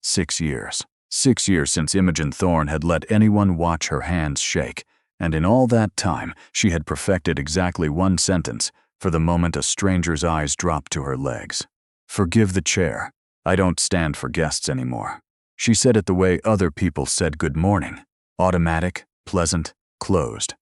6 years. 6 years since Imogen Thorne had let anyone watch her hands shake, and in all that time she had perfected exactly one sentence for the moment a stranger's eyes dropped to her legs. "Forgive the chair. I don't stand for guests anymore." She said it the way other people said good morning. Automatic, pleasant, closed.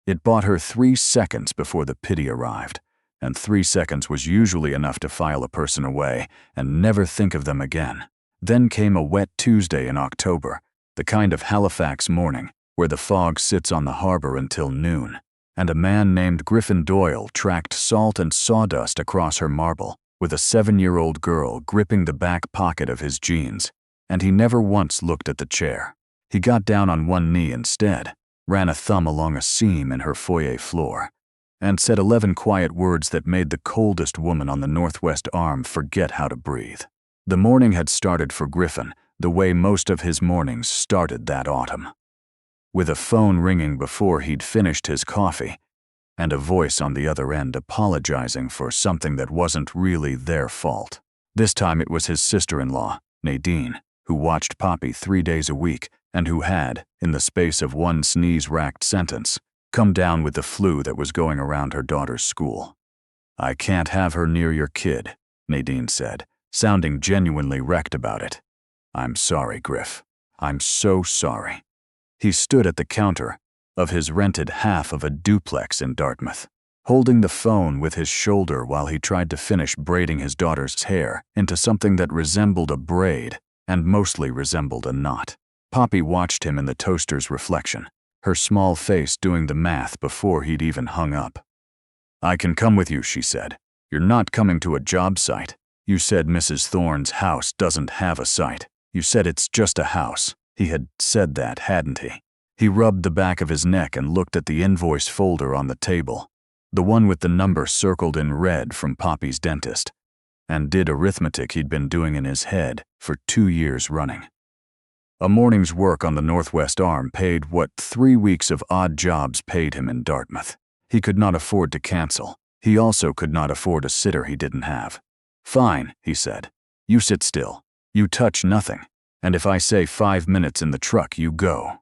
It bought her 3 seconds before the pity arrived, and 3 seconds was usually enough to file a person away and never think of them again. Then came a wet Tuesday in October, the kind of Halifax morning where the fog sits on the harbor until noon, and a man named Griffin Doyle tracked salt and sawdust across her marble with a 7-year-old girl gripping the back pocket of his jeans, and he never once looked at the chair. He got down on one knee instead, ran a thumb along a seam in her foyer floor, and said 11 quiet words that made the coldest woman on the Northwest Arm forget how to breathe. The morning had started for Griffin the way most of his mornings started that autumn, with a phone ringing before he'd finished his coffee, and a voice on the other end apologizing for something that wasn't really their fault. This time it was his sister-in-law, Nadine, who watched Poppy 3 days a week and who had, in the space of one sneeze-racked sentence, come down with the flu that was going around her daughter's school. "I can't have her near your kid," Nadine said, sounding genuinely wrecked about it. "I'm sorry, Griff. I'm so sorry." He stood at the counter of his rented half of a duplex in Dartmouth, holding the phone with his shoulder while he tried to finish braiding his daughter's hair into something that resembled a braid and mostly resembled a knot. Poppy watched him in the toaster's reflection, her small face doing the math before he'd even hung up. "I can come with you," she said. "You're not coming to a job site. You said Mrs. Thorne's house doesn't have a site. You said it's just a house." He had said that, hadn't he? He rubbed the back of his neck and looked at the invoice folder on the table, the one with the number circled in red from Poppy's dentist, and did arithmetic he'd been doing in his head for 2 years running. A morning's work on the Northwest Arm paid what 3 weeks of odd jobs paid him in Dartmouth. He could not afford to cancel. He also could not afford a sitter he didn't have. "Fine," he said. "You sit still. You touch nothing. And if I say 5 minutes in the truck, you go."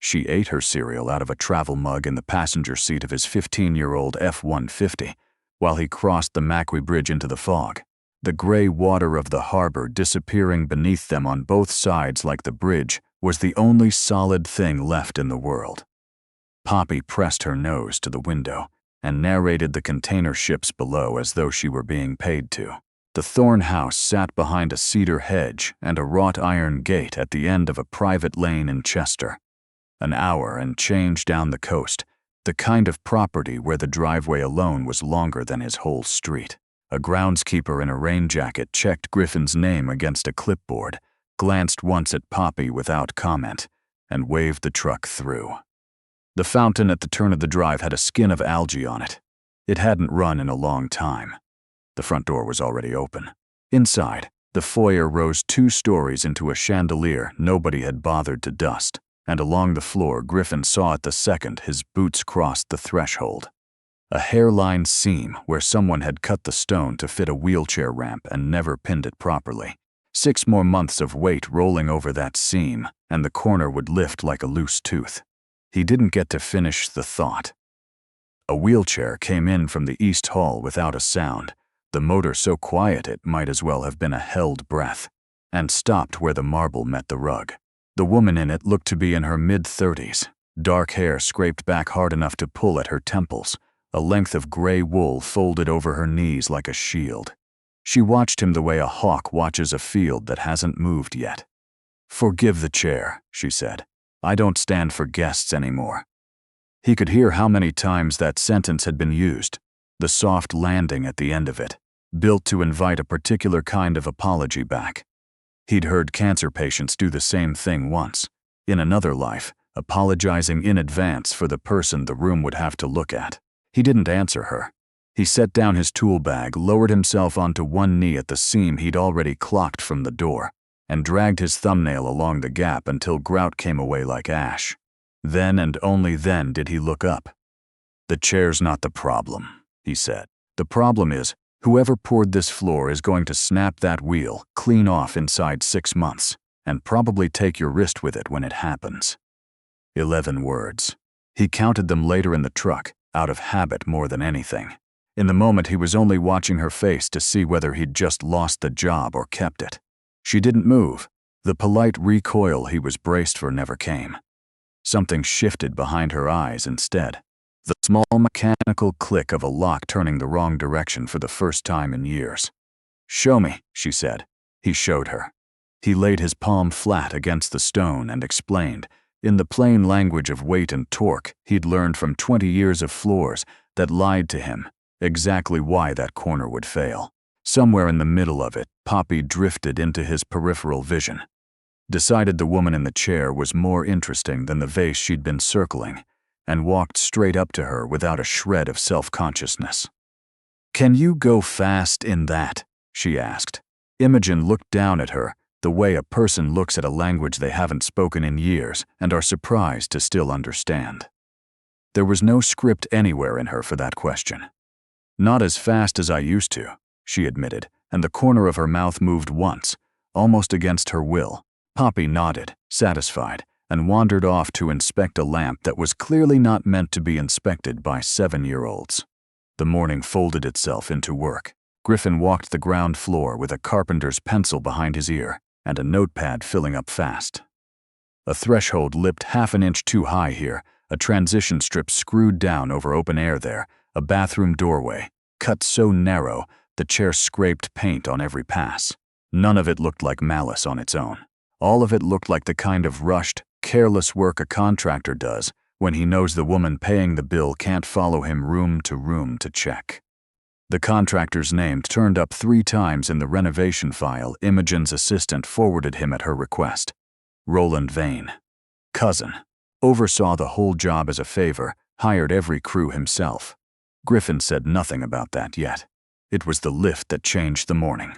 She ate her cereal out of a travel mug in the passenger seat of his 15-year-old F-150 while he crossed the Macquarie Bridge into the fog, the gray water of the harbor disappearing beneath them on both sides like the bridge was the only solid thing left in the world. Poppy pressed her nose to the window and narrated the container ships below as though she were being paid to. The Thorne house sat behind a cedar hedge and a wrought iron gate at the end of a private lane in Chester. An hour and change down the coast, the kind of property where the driveway alone was longer than his whole street. A groundskeeper in a rain jacket checked Griffin's name against a clipboard, glanced once at Poppy without comment, and waved the truck through. The fountain at the turn of the drive had a skin of algae on it. It hadn't run in a long time. The front door was already open. Inside, the foyer rose 2 stories into a chandelier nobody had bothered to dust, and along the floor Griffin saw it the second his boots crossed the threshold. A hairline seam where someone had cut the stone to fit a wheelchair ramp and never pinned it properly. 6 more months of weight rolling over that seam, and the corner would lift like a loose tooth. He didn't get to finish the thought. A wheelchair came in from the east hall without a sound, the motor so quiet it might as well have been a held breath, and stopped where the marble met the rug. The woman in it looked to be in her mid-30s, dark hair scraped back hard enough to pull at her temples, a length of gray wool folded over her knees like a shield. She watched him the way a hawk watches a field that hasn't moved yet. "Forgive the chair," she said. "I don't stand for guests anymore." He could hear how many times that sentence had been used, the soft landing at the end of it, built to invite a particular kind of apology back. He'd heard cancer patients do the same thing once, in another life, apologizing in advance for the person the room would have to look at. He didn't answer her. He set down his tool bag, lowered himself onto one knee at the seam he'd already clocked from the door, and dragged his thumbnail along the gap until grout came away like ash. Then and only then did he look up. "The chair's not the problem," he said. "The problem is, Whoever poured this floor is going to snap that wheel clean off inside 6 months, and probably take your wrist with it when it happens. 11 words. He counted them later in the truck, out of habit more than anything. In the moment, he was only watching her face to see whether he'd just lost the job or kept it. She didn't move. The polite recoil he was braced for never came. Something shifted behind her eyes instead. The small mechanical click of a lock turning the wrong direction for the first time in years. "Show me," she said. He showed her. He laid his palm flat against the stone and explained, in the plain language of weight and torque he'd learned from 20 years of floors that lied to him, exactly why that corner would fail. Somewhere in the middle of it, Poppy drifted into his peripheral vision. Decided the woman in the chair was more interesting than the vase she'd been circling, and walked straight up to her without a shred of self-consciousness. "Can you go fast in that?" she asked. Imogen looked down at her, the way a person looks at a language they haven't spoken in years and are surprised to still understand. There was no script anywhere in her for that question. "Not as fast as I used to," she admitted, and the corner of her mouth moved once, almost against her will. Poppy nodded, satisfied, and wandered off to inspect a lamp that was clearly not meant to be inspected by 7-year-olds. The morning folded itself into work. Griffin walked the ground floor with a carpenter's pencil behind his ear and a notepad filling up fast. A threshold lipped half an inch too high here, a transition strip screwed down over open air there, a bathroom doorway, cut so narrow the chair scraped paint on every pass. None of it looked like malice on its own. All of it looked like the kind of rushed, careless work a contractor does when he knows the woman paying the bill can't follow him room to check. The contractor's name turned up 3 times in the renovation file Imogen's assistant forwarded him at her request. Roland Vane. Cousin. Oversaw the whole job as a favor, hired every crew himself. Griffin said nothing about that yet. It was the lift that changed the morning.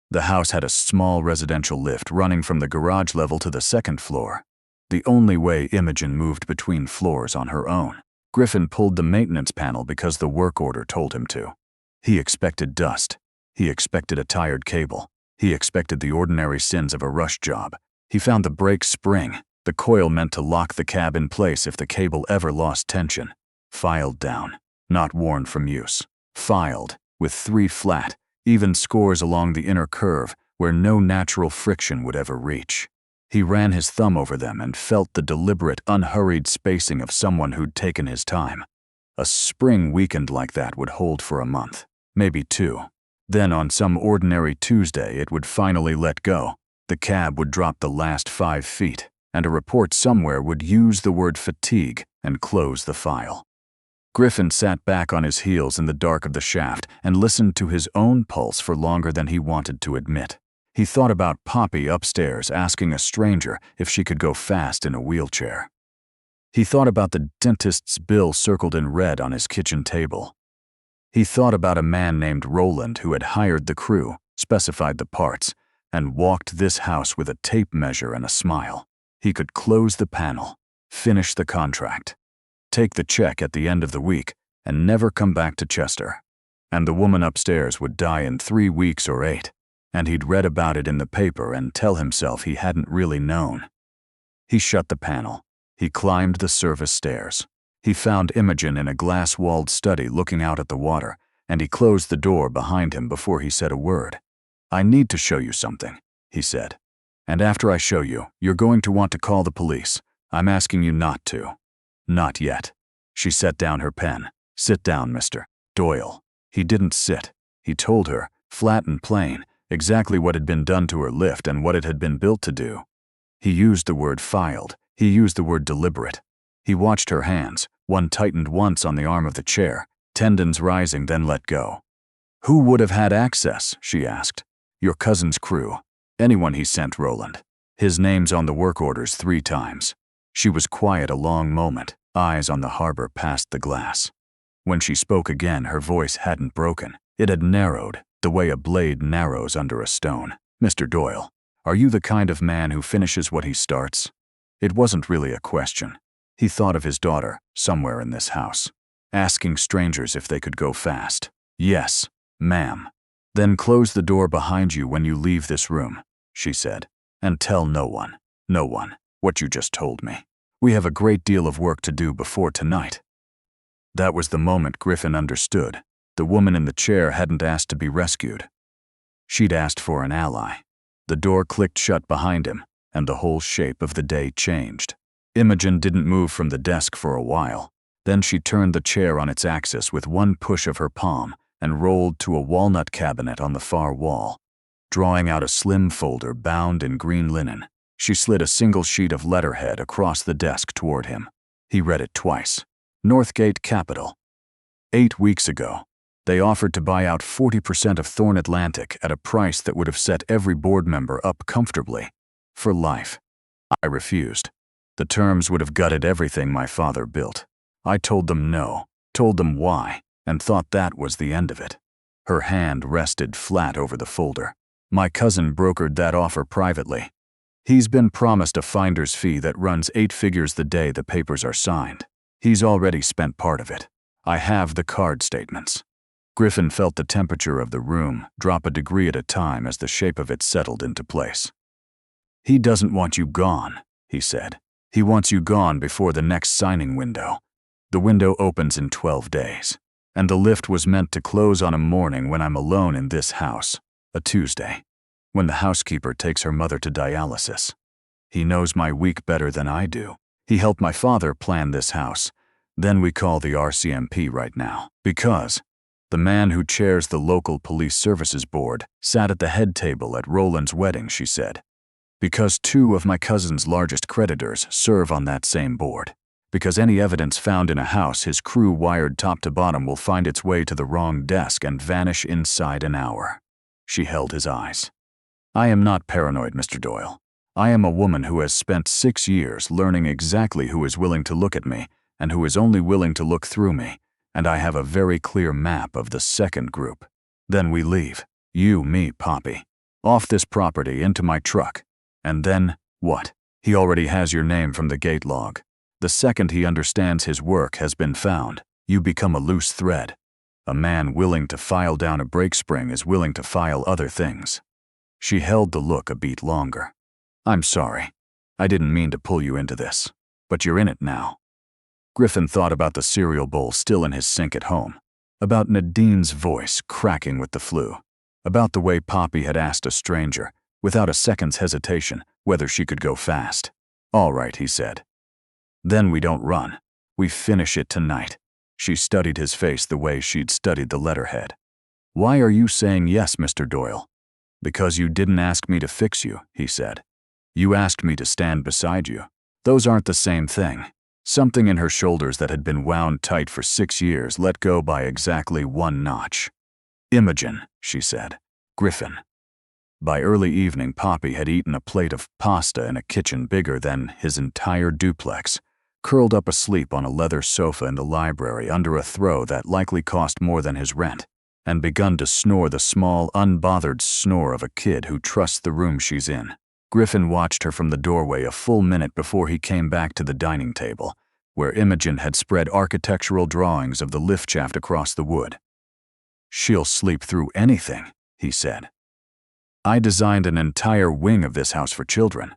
The house had a small residential lift running from the garage level to the 2nd floor. The only way Imogen moved between floors on her own. Griffin pulled the maintenance panel because the work order told him to. He expected dust. He expected a tired cable. He expected the ordinary sins of a rush job. He found the brake spring, the coil meant to lock the cab in place if the cable ever lost tension. Filed down, not worn from use. Filed, with 3 flat, even scores along the inner curve where no natural friction would ever reach. He ran his thumb over them and felt the deliberate, unhurried spacing of someone who'd taken his time. A spring weekend like that would hold for a month, maybe 2. Then on some ordinary Tuesday it would finally let go. The cab would drop the last 5 feet, and a report somewhere would use the word fatigue and close the file. Griffin sat back on his heels in the dark of the shaft and listened to his own pulse for longer than he wanted to admit. He thought about Poppy upstairs asking a stranger if she could go fast in a wheelchair. He thought about the dentist's bill circled in red on his kitchen table. He thought about a man named Roland who had hired the crew, specified the parts, and walked this house with a tape measure and a smile. He could close the panel, finish the contract, take the check at the end of the week, and never come back to Chester. And the woman upstairs would die in 3 weeks or 8, and he'd read about it in the paper and tell himself he hadn't really known. He shut the panel. He climbed the service stairs. He found Imogen in a glass-walled study looking out at the water, and he closed the door behind him before he said a word. "I need to show you something," he said. "And after I show you, you're going to want to call the police. I'm asking you not to." "Not yet." She set down her pen. "Sit down, Mr. Doyle." He didn't sit. He told her, flat and plain, exactly what had been done to her lift and what it had been built to do. He used the word filed. He used the word deliberate. He watched her hands. One tightened once on the arm of the chair, tendons rising then let go. "Who would have had access?" she asked. "Your cousin's crew. Anyone he sent, Roland. His name's on the work orders 3 times. She was quiet a long moment, eyes on the harbor past the glass. When she spoke again, her voice hadn't broken. It had narrowed, the way a blade narrows under a stone. "Mr. Doyle, are you the kind of man who finishes what he starts?" It wasn't really a question. He thought of his daughter, somewhere in this house, asking strangers if they could go fast. Yes, "Ma'am." "Then close the door behind you when you leave this room," she said, "and tell no one, what you just told me. We have a great deal of work to do before tonight." That was the moment Griffin understood. The woman in the chair hadn't asked to be rescued. She'd asked for an ally. The door clicked shut behind him, and the whole shape of the day changed. Imogen didn't move from the desk for a while. Then she turned the chair on its axis with one push of her palm and rolled to a walnut cabinet on the far wall. Drawing out a slim folder bound in green linen, she slid a single sheet of letterhead across the desk toward him. He read it twice. Northgate Capital. 8 weeks ago, they offered to buy out 40% of Thorn Atlantic at a price that would have set every board member up comfortably. For life. I refused. The terms would have gutted everything my father built. I told them no, told them why, and thought that was the end of it. Her hand rested flat over the folder. My cousin brokered that offer privately. He's been promised a finder's fee that runs 8 figures the day the papers are signed. He's already spent part of it. I have the card statements. Griffin felt the temperature of the room drop a degree at a time as the shape of it settled into place. "He doesn't want you gone," he said. "He wants you gone before the next signing window. The window opens in 12 days. And the lift was meant to close on a morning when I'm alone in this house, a Tuesday, when the housekeeper takes her mother to dialysis. He knows my week better than I do. He helped my father plan this house. Then we call the RCMP right now, because the man who chairs the local police services board sat at the head table at Roland's wedding," she said. "Because 2 of my cousin's largest creditors serve on that same board. Because any evidence found in a house his crew wired top to bottom will find its way to the wrong desk and vanish inside an hour." She held his eyes. "I am not paranoid, Mr. Doyle. I am a woman who has spent 6 years learning exactly who is willing to look at me and who is only willing to look through me, and I have a very clear map of the second group. Then we leave. You, me, Poppy. Off this property into my truck. And then, what? He already has your name from the gate log. The second he understands his work has been found, you become a loose thread. A man willing to file down a brake spring is willing to file other things." She held the look a beat longer. "I'm sorry. I didn't mean to pull you into this. But you're in it now." Griffin thought about the cereal bowl still in his sink at home, about Nadine's voice cracking with the flu, about the way Poppy had asked a stranger, without a second's hesitation, whether she could go fast. "All right," he said. "Then we don't run. We finish it tonight." She studied his face the way she'd studied the letterhead. "Why are you saying yes, Mr. Doyle?" "Because you didn't ask me to fix you," he said. "You asked me to stand beside you. Those aren't the same thing." Something in her shoulders that had been wound tight for 6 years let go by exactly 1 notch. "Imogen," she said. "Griffin." By early evening, Poppy had eaten a plate of pasta in a kitchen bigger than his entire duplex, curled up asleep on a leather sofa in the library under a throw that likely cost more than his rent, and begun to snore the small, unbothered snore of a kid who trusts the room she's in. Griffin watched her from the doorway a full minute before he came back to the dining table, where Imogen had spread architectural drawings of the lift shaft across the wood. "She'll sleep through anything," he said. "I designed an entire wing of this house for children,"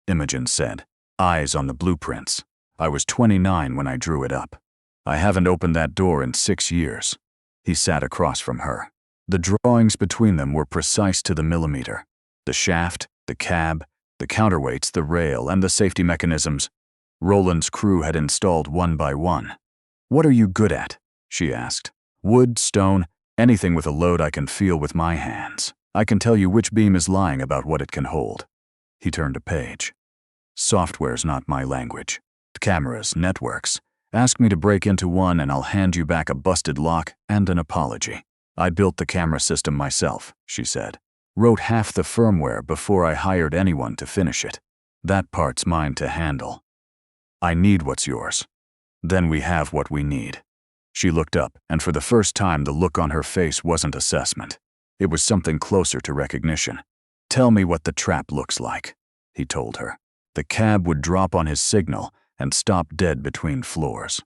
Imogen said, eyes on the blueprints. "I was 29 when I drew it up. I haven't opened that door in 6 years." He sat across from her. The drawings between them were precise to the millimeter. The shaft, the cab, the counterweights, the rail, and the safety mechanisms. Roland's crew had installed one by one. "What are you good at?" she asked. "Wood, stone, anything with a load I can feel with my hands. I can tell you which beam is lying about what it can hold." He turned a page. "Software's not my language. Cameras, networks. Ask me to break into one and I'll hand you back a busted lock and an apology. I built the camera system myself," she said. "Wrote half the firmware before I hired anyone to finish it. That part's mine to handle. I need what's yours. Then we have what we need." She looked up, and for the first time the look on her face wasn't assessment. It was something closer to recognition. "Tell me what the trap looks like," he told her. The cab would drop on his signal and stop dead between floors.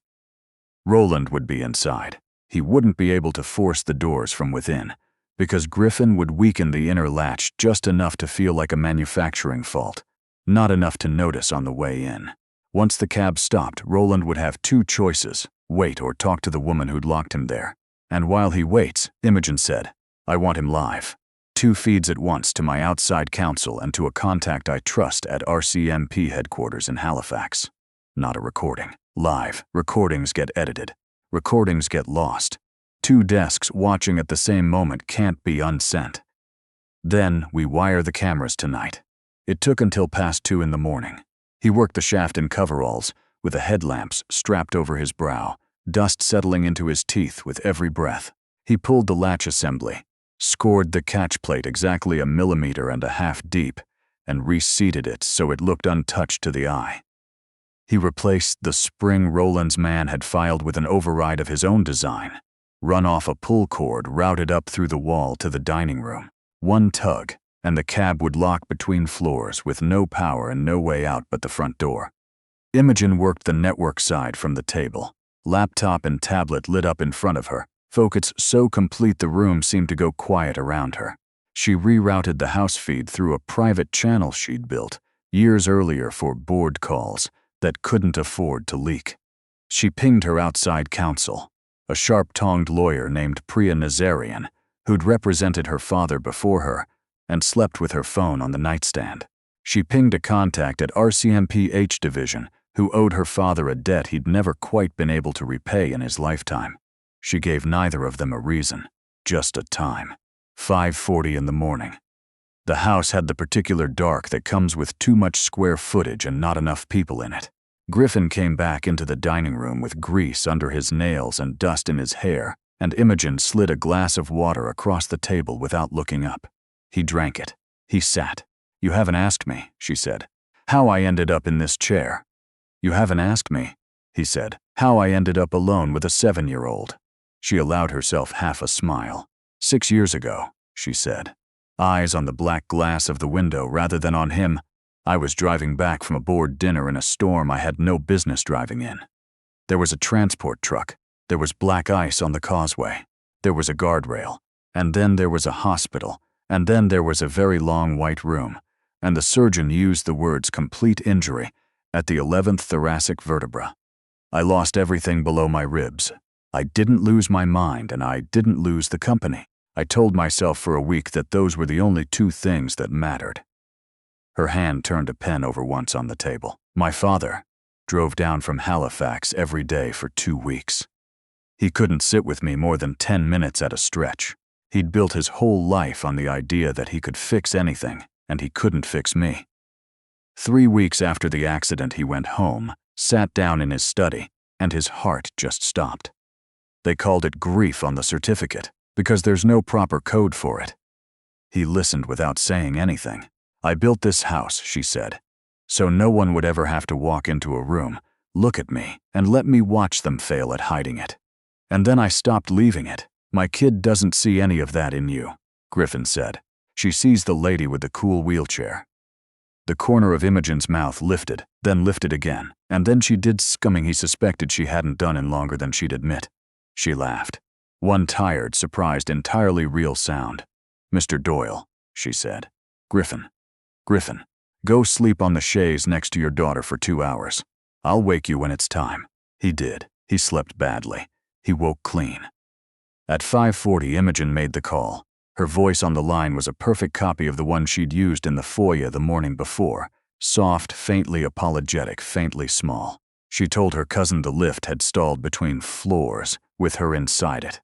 Roland would be inside. He wouldn't be able to force the doors from within, because Griffin would weaken the inner latch just enough to feel like a manufacturing fault, not enough to notice on the way in. Once the cab stopped, Roland would have two choices: wait or talk to the woman who'd locked him there. And while he waits, Imogen said, "I want him live. 2 feeds at once to my outside counsel and to a contact I trust at RCMP headquarters in Halifax. Not a recording. Live. Recordings get edited. Recordings get lost. 2 desks watching at the same moment can't be unsent. Then we wire the cameras tonight." It took until past 2 in the morning. He worked the shaft in coveralls, with the headlamps strapped over his brow, dust settling into his teeth with every breath. He pulled the latch assembly, scored the catch plate exactly 1.5 millimeters deep, and reseated it so it looked untouched to the eye. He replaced the spring Roland's man had filed with an override of his own design, run off a pull cord routed up through the wall to the dining room. One tug, and the cab would lock between floors with no power and no way out but the front door. Imogen worked the network side from the table, laptop and tablet lit up in front of her, focus so complete the room seemed to go quiet around her. She rerouted the house feed through a private channel she'd built years earlier for board calls that couldn't afford to leak. She pinged her outside counsel, a sharp-tongued lawyer named Priya Nazarian, who'd represented her father before her and slept with her phone on the nightstand. She pinged a contact at RCMP Division who owed her father a debt he'd never quite been able to repay in his lifetime. She gave neither of them a reason, just a time. 5:40 in the morning. The house had the particular dark that comes with too much square footage and not enough people in it. Griffin came back into the dining room with grease under his nails and dust in his hair, and Imogen slid a glass of water across the table without looking up. He drank it. He sat. "You haven't asked me," she said, "how I ended up in this chair." "You haven't asked me," he said, "how I ended up alone with a 7-year-old. She allowed herself half a smile. "6 years ago," she said, eyes on the black glass of the window rather than on him. "I was driving back from a board dinner in a storm I had no business driving in. There was a transport truck. There was black ice on the causeway. There was a guardrail. And then there was a hospital. And then there was a very long white room. And the surgeon used the words complete injury at the 11th thoracic vertebra. I lost everything below my ribs. I didn't lose my mind and I didn't lose the company. I told myself for a week that those were the only 2 things that mattered." Her hand turned a pen over once on the table. "My father drove down from Halifax every day for 2 weeks. He couldn't sit with me more than 10 minutes at a stretch. He'd built his whole life on the idea that he could fix anything, and he couldn't fix me. 3 weeks after the accident he went home, sat down in his study, and his heart just stopped. They called it grief on the certificate, because there's no proper code for it. He listened without saying anything. I built this house," she said, "so no one would ever have to walk into a room, look at me, and let me watch them fail at hiding it. And then I stopped leaving it. My kid doesn't see any of that in you," Griffin said. "She sees the lady with the cool wheelchair." The corner of Imogen's mouth lifted, then lifted again, and then she did scumming he suspected she hadn't done in longer than she'd admit. She laughed. One tired, surprised, entirely real sound. "Mr. Doyle," she said. Griffin, go sleep on the chaise next to your daughter for 2 hours. I'll wake you when it's time." He did. He slept badly. He woke clean. At 5:40, Imogen made the call. Her voice on the line was a perfect copy of the one she'd used in the foyer the morning before, soft, faintly apologetic, faintly small. She told her cousin the lift had stalled between floors, with her inside it.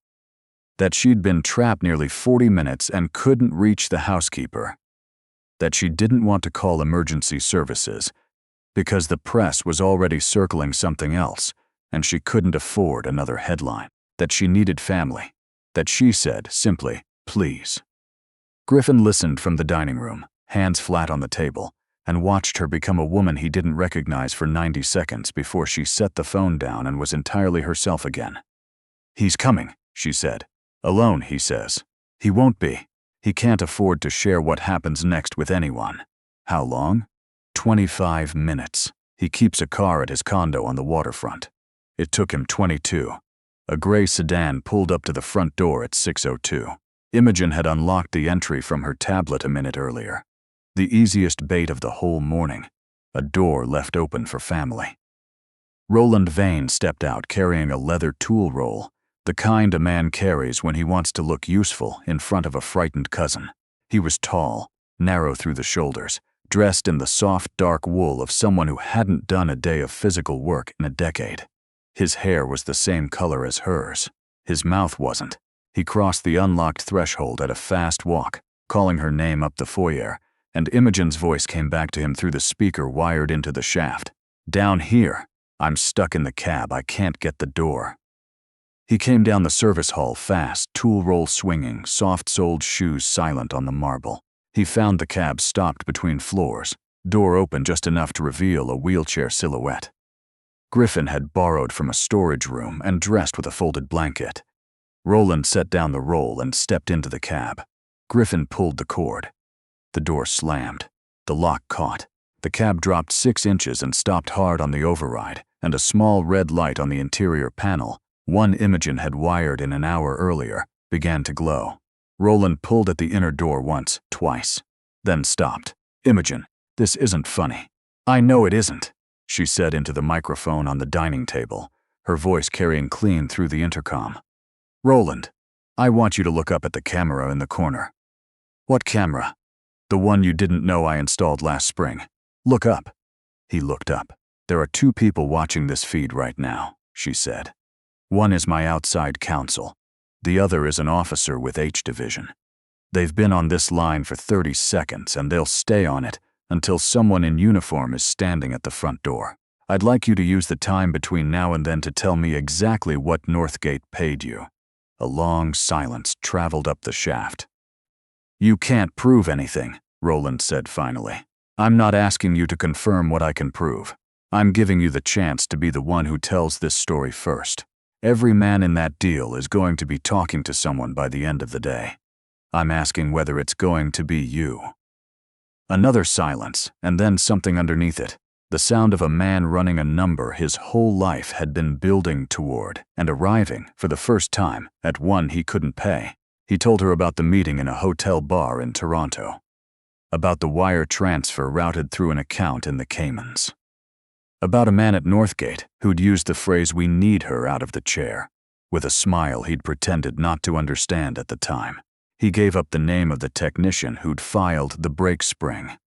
That she'd been trapped nearly 40 minutes and couldn't reach the housekeeper. That she didn't want to call emergency services, because the press was already circling something else, and she couldn't afford another headline. That she needed family. That she said, simply, "Please." Griffin listened from the dining room, hands flat on the table, and watched her become a woman he didn't recognize for 90 seconds before she set the phone down and was entirely herself again. "He's coming," she said. "Alone, he says. He won't be. He can't afford to share what happens next with anyone." "How long?" 25 minutes. He keeps a car at his condo on the waterfront. It took him 22. A gray sedan pulled up to the front door at 6:02. Imogen had unlocked the entry from her tablet a minute earlier. The easiest bait of the whole morning. A door left open for family. Roland Vane stepped out carrying a leather tool roll, the kind a man carries when he wants to look useful in front of a frightened cousin. He was tall, narrow through the shoulders, dressed in the soft, dark wool of someone who hadn't done a day of physical work in a decade. His hair was the same color as hers. His mouth wasn't. He crossed the unlocked threshold at a fast walk, calling her name up the foyer, and Imogen's voice came back to him through the speaker wired into the shaft. "Down here. I'm stuck in the cab. I can't get the door." He came down the service hall fast, tool roll swinging, soft-soled shoes silent on the marble. He found the cab stopped between floors, door open just enough to reveal a wheelchair silhouette. Griffin had borrowed from a storage room and dressed with a folded blanket. Roland set down the roll and stepped into the cab. Griffin pulled the cord. The door slammed. The lock caught. The cab dropped 6 inches and stopped hard on the override, and a small red light on the interior panel, one Imogen had wired in an hour earlier, began to glow. Roland pulled at the inner door once, twice, then stopped. "Imogen, this isn't funny." "I know it isn't," she said into the microphone on the dining table, her voice carrying clean through the intercom. "Roland, I want you to look up at the camera in the corner." "What camera?" "The one you didn't know I installed last spring. Look up." He looked up. "There are 2 people watching this feed right now," she said. "One is my outside counsel. The other is an officer with H Division. They've been on this line for 30 seconds and they'll stay on it until someone in uniform is standing at the front door. I'd like you to use the time between now and then to tell me exactly what Northgate paid you." A long silence traveled up the shaft. "You can't prove anything," Roland said finally. "I'm not asking you to confirm what I can prove. I'm giving you the chance to be the one who tells this story first. Every man in that deal is going to be talking to someone by the end of the day. I'm asking whether it's going to be you." Another silence, and then something underneath it. The sound of a man running a number his whole life had been building toward, and arriving, for the first time, at one he couldn't pay. He told her about the meeting in a hotel bar in Toronto. About the wire transfer routed through an account in the Caymans. About a man at Northgate who'd used the phrase "we need her" out of the chair. With a smile he'd pretended not to understand at the time. He gave up the name of the technician who'd filed the brake spring.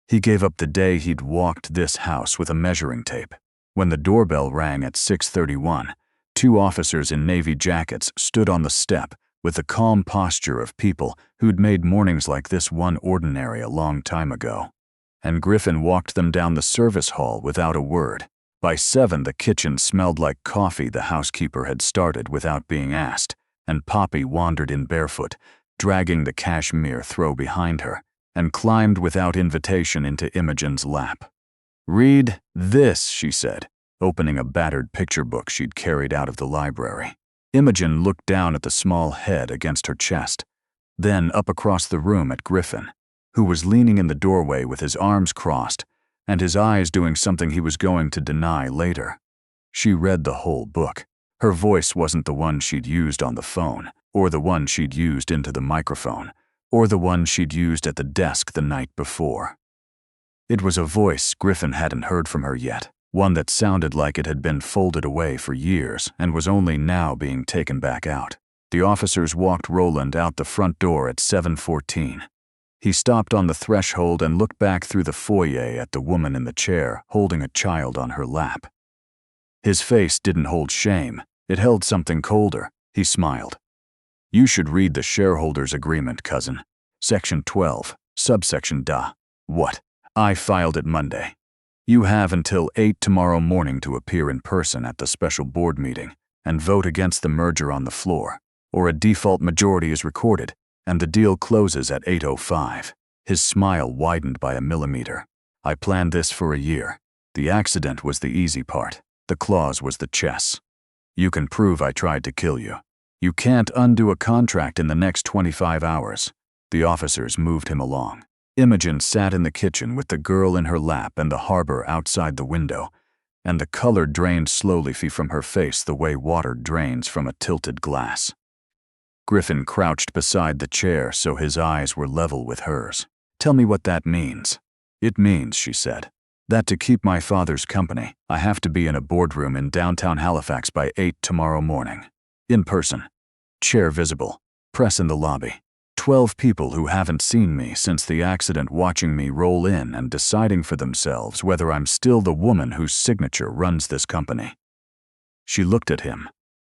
He gave up the day he'd walked this house with a measuring tape. When the doorbell rang at 6:31, 2 officers in navy jackets stood on the step with the calm posture of people who'd made mornings like this one ordinary a long time ago. And Griffin walked them down the service hall without a word. By 7, the kitchen smelled like coffee the housekeeper had started without being asked, and Poppy wandered in barefoot, dragging the cashmere throw behind her, and climbed without invitation into Imogen's lap. "Read this," she said, opening a battered picture book she'd carried out of the library. Imogen looked down at the small head against her chest, then up across the room at Griffin, who was leaning in the doorway with his arms crossed and his eyes doing something he was going to deny later. She read the whole book. Her voice wasn't the one she'd used on the phone, or the one she'd used into the microphone, or the one she'd used at the desk the night before. It was a voice Griffin hadn't heard from her yet, one that sounded like it had been folded away for years and was only now being taken back out. The officers walked Roland out the front door at 7:14. He stopped on the threshold and looked back through the foyer at the woman in the chair holding a child on her lap. His face didn't hold shame, it held something colder. He smiled. "You should read the shareholders' agreement, cousin. Section 12, subsection DA. What? I filed it Monday. You have until 8 tomorrow morning to appear in person at the special board meeting and vote against the merger on the floor, or a default majority is recorded and the deal closes at 8:05. His smile widened by a millimeter. "I planned this for a year. The accident was the easy part. The clause was the chess. You can prove I tried to kill you. You can't undo a contract in the next 25 hours. The officers moved him along. Imogen sat in the kitchen with the girl in her lap and the harbor outside the window, and the color drained slowly from her face the way water drains from a tilted glass. Griffin crouched beside the chair so his eyes were level with hers. "Tell me what that means." "It means," she said, "that to keep my father's company, I have to be in a boardroom in downtown Halifax by 8 tomorrow morning. In person. Chair visible. Press in the lobby. 12 people who haven't seen me since the accident watching me roll in and deciding for themselves whether I'm still the woman whose signature runs this company." She looked at him.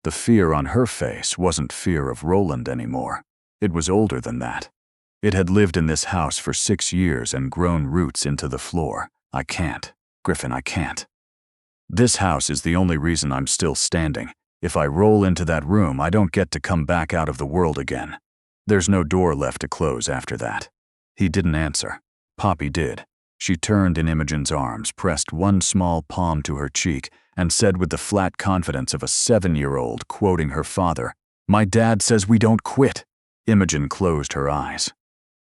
The fear on her face wasn't fear of Roland anymore. It was older than that. It had lived in this house for 6 years and grown roots into the floor. "I can't. Griffin, I can't. This house is the only reason I'm still standing. If I roll into that room, I don't get to come back out of the world again. There's no door left to close after that." He didn't answer. Poppy did. She turned in Imogen's arms, pressed one small palm to her cheek, and said with the flat confidence of a 7-year-old quoting her father, "My dad says we don't quit." Imogen closed her eyes.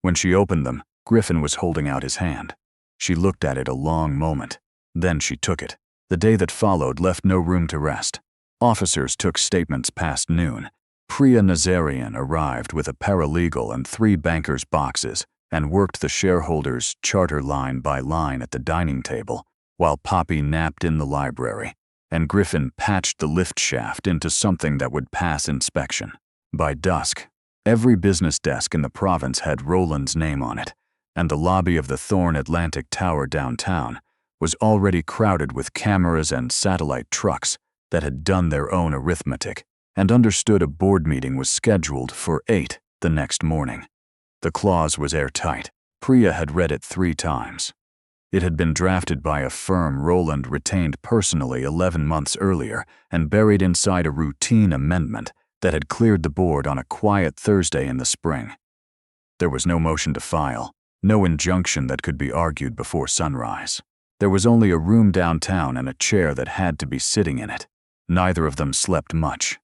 When she opened them, Griffin was holding out his hand. She looked at it a long moment. Then she took it. The day that followed left no room to rest. Officers took statements past noon. Priya Nazarian arrived with a paralegal and 3 bankers' boxes and worked the shareholders' charter line by line at the dining table, while Poppy napped in the library, and Griffin patched the lift shaft into something that would pass inspection. By dusk, every business desk in the province had Roland's name on it, and the lobby of the Thorn Atlantic Tower downtown was already crowded with cameras and satellite trucks that had done their own arithmetic and understood a board meeting was scheduled for 8 the next morning. The clause was airtight. Priya had read it 3 times. It had been drafted by a firm Roland retained personally 11 months earlier and buried inside a routine amendment that had cleared the board on a quiet Thursday in the spring. There was no motion to file, no injunction that could be argued before sunrise. There was only a room downtown and a chair that had to be sitting in it. Neither of them slept much.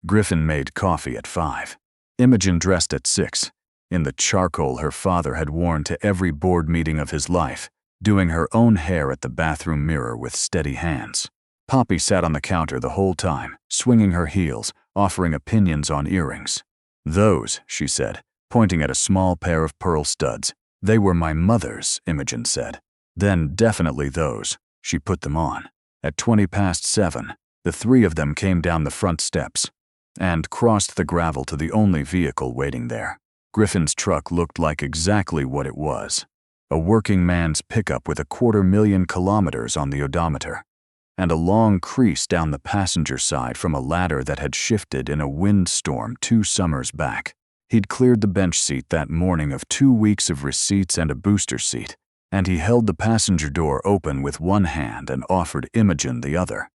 Griffin made coffee at 5. Imogen dressed at 6, in the charcoal her father had worn to every board meeting of his life, doing her own hair at the bathroom mirror with steady hands. Poppy sat on the counter the whole time, swinging her heels, offering opinions on earrings. "Those," she said, pointing at a small pair of pearl studs. "They were my mother's," Imogen said. "Then definitely those." She put them on. At 7:20, the 3 of them came down the front steps and crossed the gravel to the only vehicle waiting there. Griffin's truck looked like exactly what it was. A working man's pickup with 250,000 kilometers on the odometer, and a long crease down the passenger side from a ladder that had shifted in a windstorm 2 summers back. He'd cleared the bench seat that morning of 2 weeks of receipts and a booster seat, and he held the passenger door open with one hand and offered Imogen the other.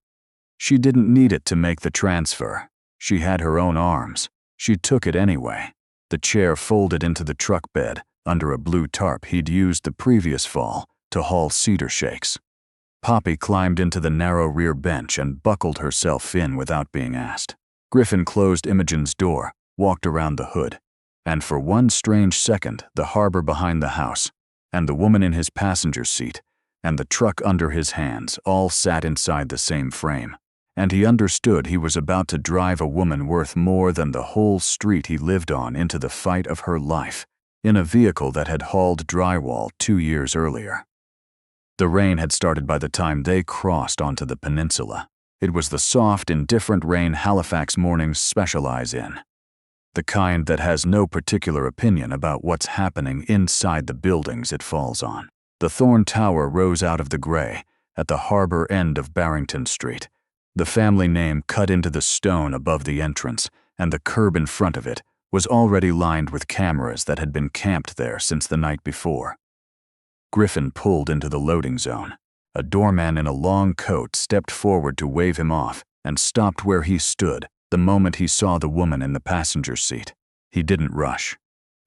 She didn't need it to make the transfer. She had her own arms. She took it anyway. The chair folded into the truck bed under a blue tarp he'd used the previous fall to haul cedar shakes. Poppy climbed into the narrow rear bench and buckled herself in without being asked. Griffin closed Imogen's door, walked around the hood, and for one strange second the harbor behind the house, and the woman in his passenger seat, and the truck under his hands all sat inside the same frame. And he understood he was about to drive a woman worth more than the whole street he lived on into the fight of her life, in a vehicle that had hauled drywall 2 years earlier. The rain had started by the time they crossed onto the peninsula. It was the soft, indifferent rain Halifax mornings specialize in. The kind that has no particular opinion about what's happening inside the buildings it falls on. The Thorn Tower rose out of the gray at the harbor end of Barrington Street, the family name cut into the stone above the entrance, and the curb in front of it was already lined with cameras that had been camped there since the night before. Griffin pulled into the loading zone. A doorman in a long coat stepped forward to wave him off and stopped where he stood the moment he saw the woman in the passenger seat. He didn't rush.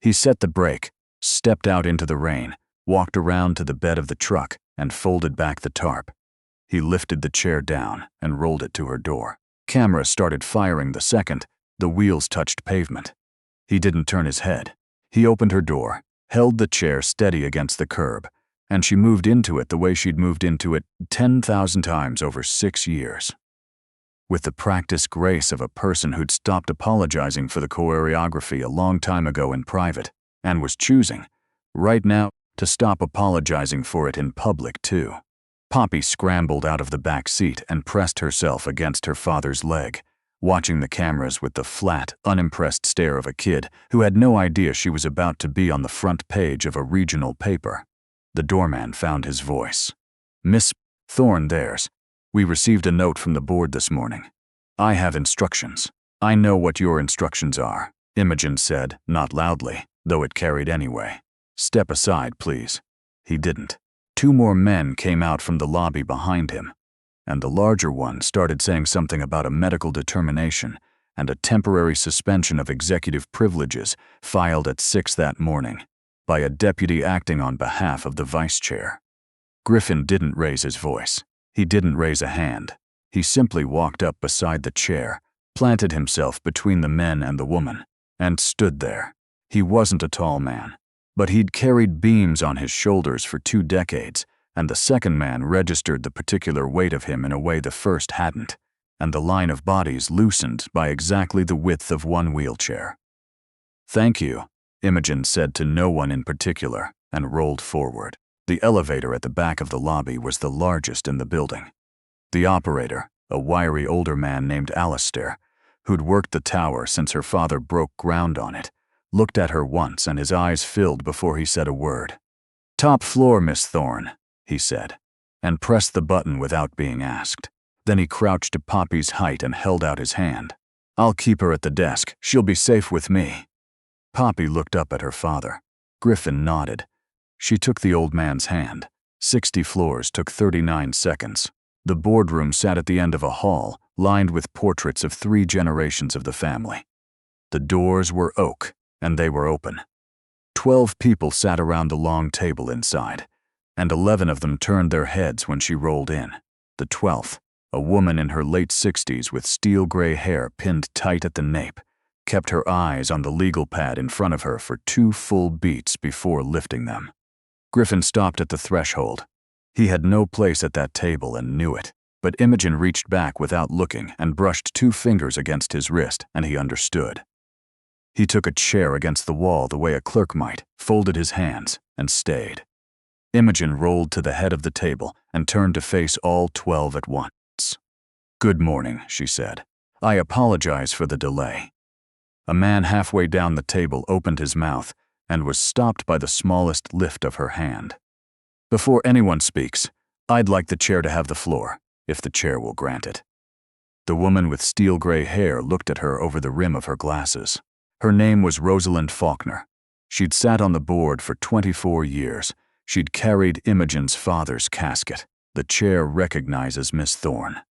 He set the brake, stepped out into the rain, walked around to the bed of the truck, and folded back the tarp. He lifted the chair down and rolled it to her door. Cameras started firing the second the wheels touched pavement. He didn't turn his head. He opened her door, held the chair steady against the curb, and she moved into it the way she'd moved into it 10,000 times over 6 years. With the practiced grace of a person who'd stopped apologizing for the choreography a long time ago in private, and was choosing, right now, to stop apologizing for it in public too. Poppy scrambled out of the back seat and pressed herself against her father's leg, watching the cameras with the flat, unimpressed stare of a kid who had no idea she was about to be on the front page of a regional paper. The doorman found his voice. "Miss Thorne, there's. We received a note from the board this morning. I have instructions." "I know what your instructions are," Imogen said, not loudly, though it carried anyway. "Step aside, please." He didn't. 2 more men came out from the lobby behind him, and the larger one started saying something about a medical determination and a temporary suspension of executive privileges filed at 6 that morning by a deputy acting on behalf of the vice chair. Griffin didn't raise his voice. He didn't raise a hand. He simply walked up beside the chair, planted himself between the men and the woman, and stood there. He wasn't a tall man, but he'd carried beams on his shoulders for 2 decades, and the second man registered the particular weight of him in a way the first hadn't, and the line of bodies loosened by exactly the width of one wheelchair. "Thank you," Imogen said to no one in particular, and rolled forward. The elevator at the back of the lobby was the largest in the building. The operator, a wiry older man named Alistair, who'd worked the tower since her father broke ground on it, looked at her once and his eyes filled before he said a word. "Top floor, Miss Thorne," he said, and pressed the button without being asked. Then he crouched to Poppy's height and held out his hand. "I'll keep her at the desk. She'll be safe with me." Poppy looked up at her father. Griffin nodded. She took the old man's hand. 60 floors took 39 seconds. The boardroom sat at the end of a hall, lined with portraits of 3 generations of the family. The doors were oak, and they were open. 12 people sat around the long table inside, and 11 of them turned their heads when she rolled in. The 12th, a woman in her late 60s with steel gray hair pinned tight at the nape, kept her eyes on the legal pad in front of her for 2 full beats before lifting them. Griffin stopped at the threshold. He had no place at that table and knew it, but Imogen reached back without looking and brushed 2 fingers against his wrist, and he understood. He took a chair against the wall the way a clerk might, folded his hands, and stayed. Imogen rolled to the head of the table and turned to face all 12 at once. "Good morning," she said. "I apologize for the delay." A man halfway down the table opened his mouth and was stopped by the smallest lift of her hand. "Before anyone speaks, I'd like the chair to have the floor, if the chair will grant it." The woman with steel gray hair looked at her over the rim of her glasses. Her name was Rosalind Faulkner. She'd sat on the board for 24 years. She'd carried Imogen's father's casket. The chair recognizes Miss Thorne.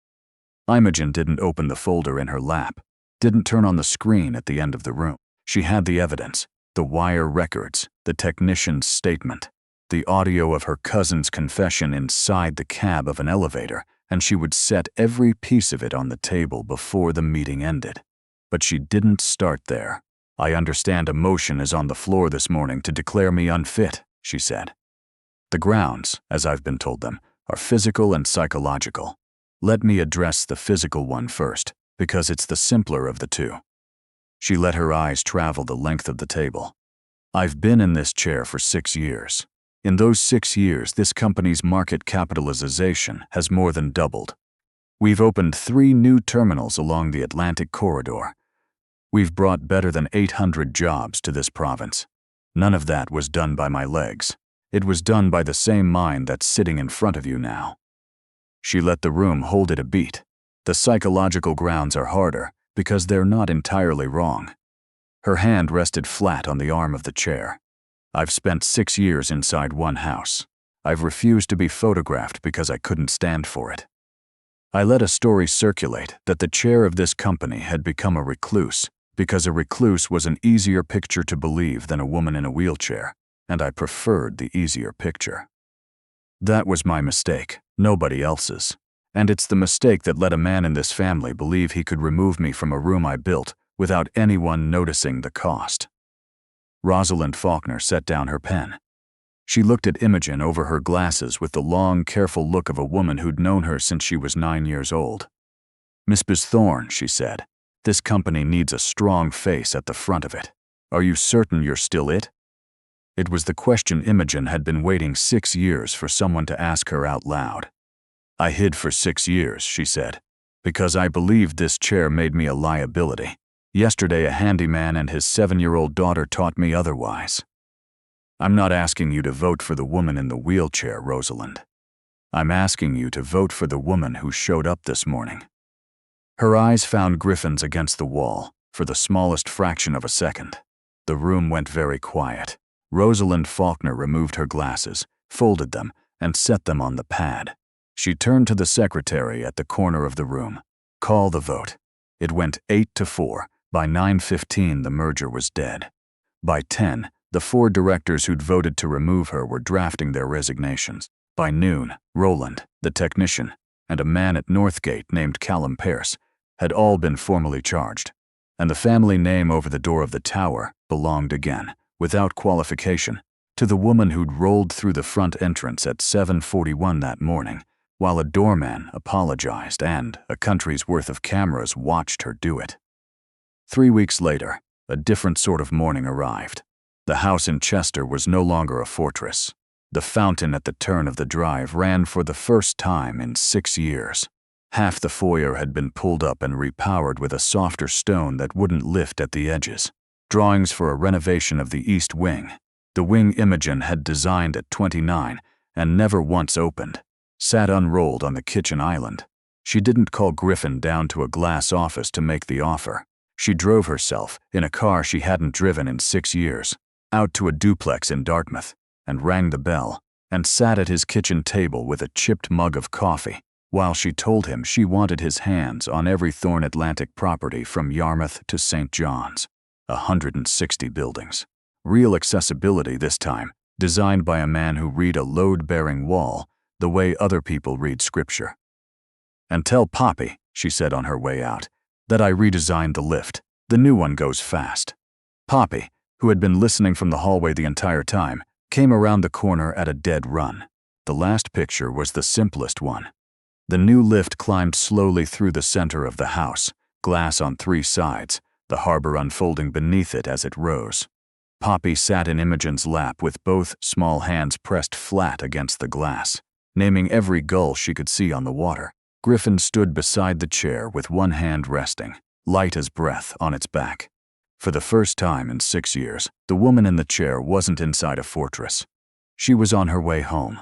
Imogen didn't open the folder in her lap, didn't turn on the screen at the end of the room. She had the evidence, the wire records, the technician's statement, the audio of her cousin's confession inside the cab of an elevator, and she would set every piece of it on the table before the meeting ended. But she didn't start there. "I understand a motion is on the floor this morning to declare me unfit," she said. "The grounds, as I've been told them, are physical and psychological. Let me address the physical one first, because it's the simpler of the 2. She let her eyes travel the length of the table. "I've been in this chair for 6 years. In those 6 years, this company's market capitalization has more than doubled. We've opened 3 new terminals along the Atlantic corridor. We've brought better than 800 jobs to this province. None of that was done by my legs. It was done by the same mind that's sitting in front of you now." She let the room hold it a beat. The psychological grounds are harder because they're not entirely wrong. Her hand rested flat on the arm of the chair. "I've spent 6 years inside one house. I've refused to be photographed because I couldn't stand for it. I let a story circulate that the chair of this company had become a recluse because a recluse was an easier picture to believe than a woman in a wheelchair, and I preferred the easier picture. That was my mistake, nobody else's. And it's the mistake that let a man in this family believe he could remove me from a room I built without anyone noticing the cost." Rosalind Faulkner set down her pen. She looked at Imogen over her glasses with the long, careful look of a woman who'd known her since she was 9 years old. "Miss Thorne," she said, "this company needs a strong face at the front of it. Are you certain you're still it?" It was the question Imogen had been waiting 6 years for someone to ask her out loud. "I hid for 6 years," she said, "because I believed this chair made me a liability. Yesterday a handyman and his 7-year-old daughter taught me otherwise." "I'm not asking you to vote for the woman in the wheelchair, Rosalind. I'm asking you to vote for the woman who showed up this morning." Her eyes found Griffin's against the wall for the smallest fraction of a second. The room went very quiet. Rosalind Faulkner removed her glasses, folded them, and set them on the pad. She turned to the secretary at the corner of the room. "Call the vote." It went 8-4. By 9:15, the merger was dead. By 10, the 4 directors who'd voted to remove her were drafting their resignations. By noon, Roland, the technician, and a man at Northgate named Callum Pearce had all been formally charged, and the family name over the door of the tower belonged again, without qualification, to the woman who'd rolled through the front entrance at 7:41 that morning, while a doorman apologized and a country's worth of cameras watched her do it. 3 weeks later, a different sort of morning arrived. The house in Chester was no longer a fortress. The fountain at the turn of the drive ran for the first time in 6 years. Half the foyer had been pulled up and repowered with a softer stone that wouldn't lift at the edges. Drawings for a renovation of the east wing, the wing Imogen had designed at 29 and never once opened, sat unrolled on the kitchen island. She didn't call Griffin down to a glass office to make the offer. She drove herself, in a car she hadn't driven in 6 years, out to a duplex in Dartmouth, and rang the bell, and sat at his kitchen table with a chipped mug of coffee, while she told him she wanted his hands on every Thorne Atlantic property from Yarmouth to St. John's. 160 buildings. Real accessibility this time, designed by a man who read a load-bearing wall the way other people read scripture. "And tell Poppy," she said on her way out, "that I redesigned the lift. The new one goes fast." Poppy, who had been listening from the hallway the entire time, came around the corner at a dead run. The last picture was the simplest one. The new lift climbed slowly through the center of the house, glass on 3 sides, the harbor unfolding beneath it as it rose. Poppy sat in Imogen's lap with both small hands pressed flat against the glass, naming every gull she could see on the water. Griffin stood beside the chair with one hand resting, light as breath, on its back. For the first time in 6 years, the woman in the chair wasn't inside a fortress. She was on her way home,